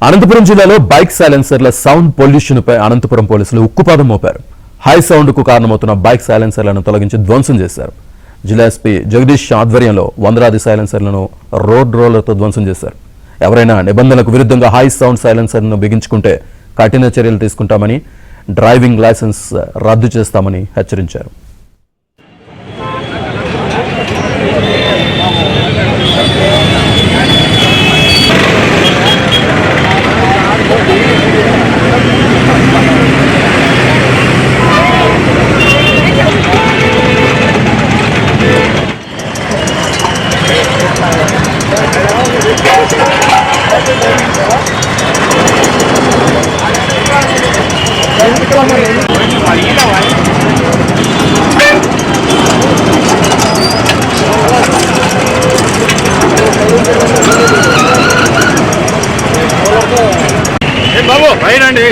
అనంతపురం జిల్లాలో bike సైలెన్సర్ల sound pollution పై అనంతపురం పోలీసులు ఉక్కుపాదం మోపారు. హై సౌండ్ కు కారణమవుతున్న బైక్ సైలెన్సర్లను తొలగించి ధ్వంసం చేశారు. జిల్లా ఎస్పీ జగదీష్ ఆధ్వర్యంలో వందలాది సైలెన్సర్లను రోడ్ రోలర్తో ధ్వంసం చేశారు. ఎవరైనా నిబంధనలకు విరుద్ధంగా హై సౌండ్ సైలెన్సర్లను బిగించుకుంటే కఠిన చర్యలు తీసుకుంటామని, డ్రైవింగ్ లైసెన్స్ రద్దు చేస్తామని హెచ్చరించారు. బాబు రైట్ అండి.